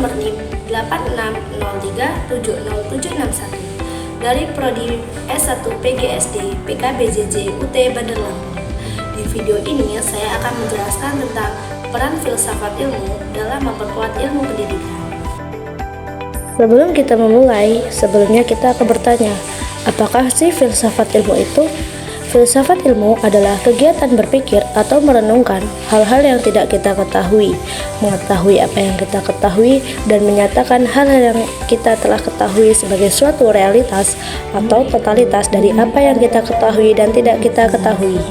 nomor NIM 8603707761 dari Prodi S1 PGSD PKBJJ UT Bandar Lampung. Di video ini saya akan menjelaskan tentang peran filsafat ilmu dalam memperkuat ilmu pendidikan. Sebelum kita memulai, sebelumnya kita akan bertanya, apakah sih filsafat ilmu itu? Filsafat ilmu adalah kegiatan berpikir atau merenungkan hal-hal yang tidak kita ketahui, mengetahui apa yang kita ketahui, dan menyatakan hal-hal yang kita telah ketahui sebagai suatu realitas atau totalitas dari apa yang kita ketahui dan tidak kita ketahui.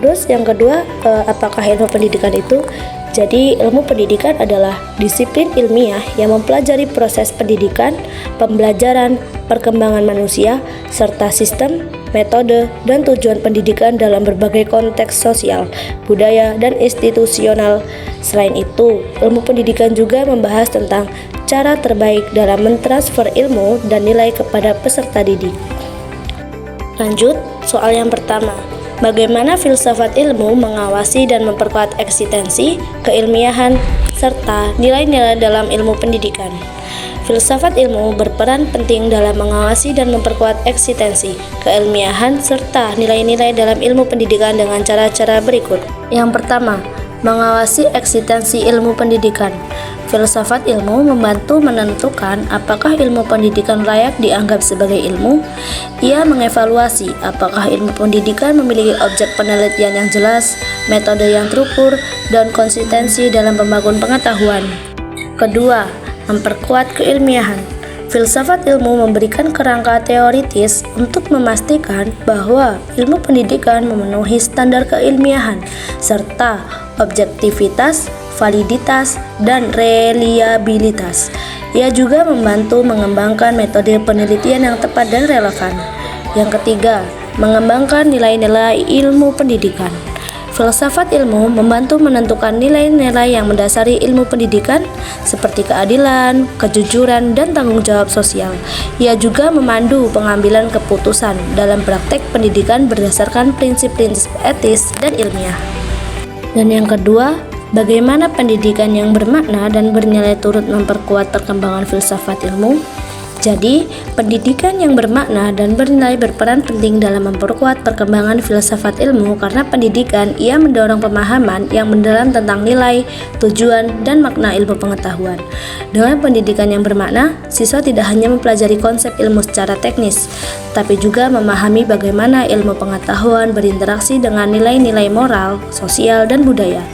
Terus yang kedua, apakah ilmu pendidikan itu? Jadi ilmu pendidikan adalah disiplin ilmiah yang mempelajari proses pendidikan, pembelajaran, perkembangan manusia, serta sistem, metode, dan tujuan pendidikan dalam berbagai konteks sosial, budaya, dan institusional. Selain itu, ilmu pendidikan juga membahas tentang cara terbaik dalam mentransfer ilmu dan nilai kepada peserta didik. Lanjut, soal yang pertama. Bagaimana filsafat ilmu mengawasi dan memperkuat eksistensi, keilmiahan, serta nilai-nilai dalam ilmu pendidikan? Filsafat ilmu berperan penting dalam mengawasi dan memperkuat eksistensi, keilmiahan, serta nilai-nilai dalam ilmu pendidikan dengan cara-cara berikut. Yang pertama, mengawasi eksistensi ilmu pendidikan. Filsafat ilmu membantu menentukan apakah ilmu pendidikan layak dianggap sebagai ilmu. Ia mengevaluasi apakah ilmu pendidikan memiliki objek penelitian yang jelas, metode yang terukur, dan konsistensi dalam membangun pengetahuan. Kedua, memperkuat keilmiahan. Filsafat ilmu memberikan kerangka teoritis untuk memastikan bahwa ilmu pendidikan memenuhi standar keilmiahan serta objektivitas, validitas, dan reliabilitas. Ia juga membantu mengembangkan metode penelitian yang tepat dan relevan. Yang ketiga, mengembangkan nilai-nilai ilmu pendidikan. Filsafat ilmu membantu menentukan nilai-nilai yang mendasari ilmu pendidikan seperti keadilan, kejujuran, dan tanggung jawab sosial. Ia juga memandu pengambilan keputusan dalam praktek pendidikan berdasarkan prinsip-prinsip etis dan ilmiah. Dan yang kedua, bagaimana pendidikan yang bermakna dan bernilai turut memperkuat perkembangan filsafat ilmu? Jadi, pendidikan yang bermakna dan bernilai berperan penting dalam memperkuat perkembangan filsafat ilmu karena pendidikan ia mendorong pemahaman yang mendalam tentang nilai, tujuan, dan makna ilmu pengetahuan. Dengan pendidikan yang bermakna, siswa tidak hanya mempelajari konsep ilmu secara teknis, tapi juga memahami bagaimana ilmu pengetahuan berinteraksi dengan nilai-nilai moral, sosial, dan budaya.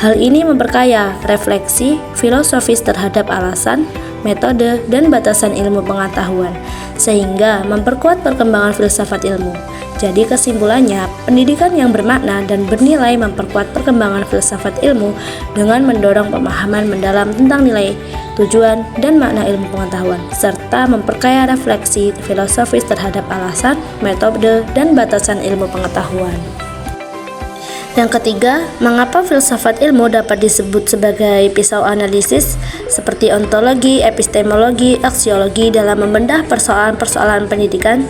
Hal ini memperkaya refleksi filosofis terhadap alasan, metode, dan batasan ilmu pengetahuan, sehingga memperkuat perkembangan filsafat ilmu. Jadi kesimpulannya, pendidikan yang bermakna dan bernilai memperkuat perkembangan filsafat ilmu dengan mendorong pemahaman mendalam tentang nilai, tujuan, dan makna ilmu pengetahuan, serta memperkaya refleksi filosofis terhadap alasan, metode, dan batasan ilmu pengetahuan. Yang ketiga, mengapa filsafat ilmu dapat disebut sebagai pisau analisis seperti ontologi, epistemologi, aksiologi dalam membedah persoalan-persoalan pendidikan?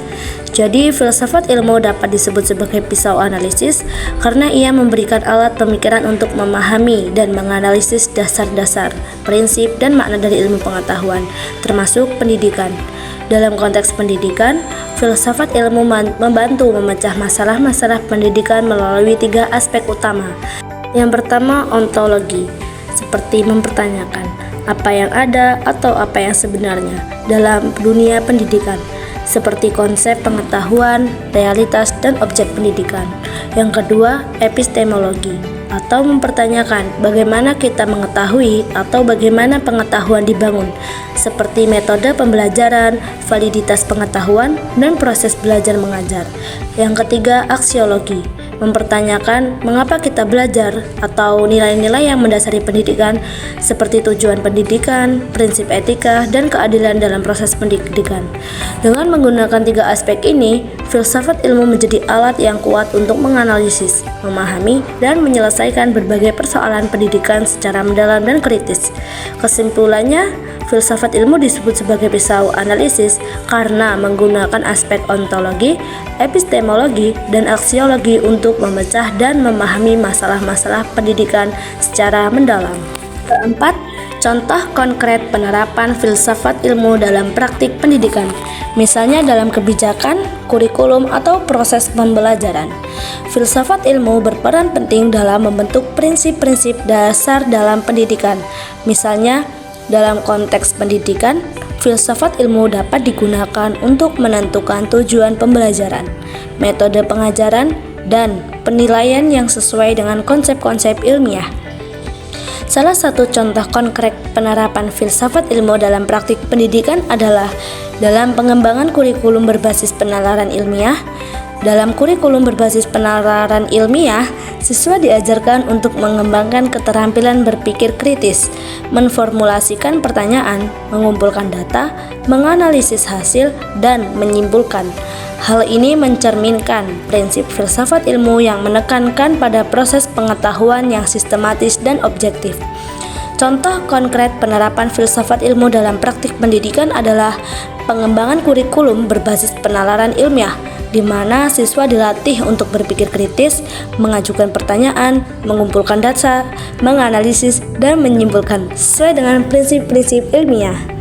Jadi, filsafat ilmu dapat disebut sebagai pisau analisis karena ia memberikan alat pemikiran untuk memahami dan menganalisis dasar-dasar, prinsip, dan makna dari ilmu pengetahuan, termasuk pendidikan. Dalam konteks pendidikan, filsafat ilmu membantu memecah masalah-masalah pendidikan melalui 3 aspek utama. Yang pertama, ontologi, seperti mempertanyakan apa yang ada atau apa yang sebenarnya dalam dunia pendidikan, seperti konsep pengetahuan, realitas, dan objek pendidikan. Yang kedua, epistemologi, atau mempertanyakan bagaimana kita mengetahui atau bagaimana pengetahuan dibangun, seperti metode pembelajaran, validitas pengetahuan, dan proses belajar mengajar. Yang ketiga, aksiologi, mempertanyakan mengapa kita belajar atau nilai-nilai yang mendasari pendidikan, seperti tujuan pendidikan, prinsip etika, dan keadilan dalam proses pendidikan. Dengan menggunakan 3 aspek ini, filsafat ilmu menjadi alat yang kuat untuk menganalisis, memahami, dan menyelesaikan berbagai persoalan pendidikan secara mendalam dan kritis. Kesimpulannya, filsafat ilmu disebut sebagai pisau analisis karena menggunakan aspek ontologi, epistemologi, dan aksiologi untuk memecah dan memahami masalah-masalah pendidikan secara mendalam. Keempat, contoh konkret penerapan filsafat ilmu dalam praktik pendidikan, misalnya dalam kebijakan, kurikulum, atau proses pembelajaran. Filsafat ilmu berperan penting dalam membentuk prinsip-prinsip dasar dalam pendidikan. Misalnya, dalam konteks pendidikan, filsafat ilmu dapat digunakan untuk menentukan tujuan pembelajaran, metode pengajaran, dan penilaian yang sesuai dengan konsep-konsep ilmiah. Salah satu contoh konkret penerapan filsafat ilmu dalam praktik pendidikan adalah dalam pengembangan kurikulum berbasis penalaran ilmiah. Dalam kurikulum berbasis penalaran ilmiah, siswa diajarkan untuk mengembangkan keterampilan berpikir kritis, menformulasikan pertanyaan, mengumpulkan data, menganalisis hasil, dan menyimpulkan. Hal ini mencerminkan prinsip filsafat ilmu yang menekankan pada proses pengetahuan yang sistematis dan objektif. Contoh konkret penerapan filsafat ilmu dalam praktik pendidikan adalah pengembangan kurikulum berbasis penalaran ilmiah, di mana siswa dilatih untuk berpikir kritis, mengajukan pertanyaan, mengumpulkan data, menganalisis, dan menyimpulkan sesuai dengan prinsip-prinsip ilmiah.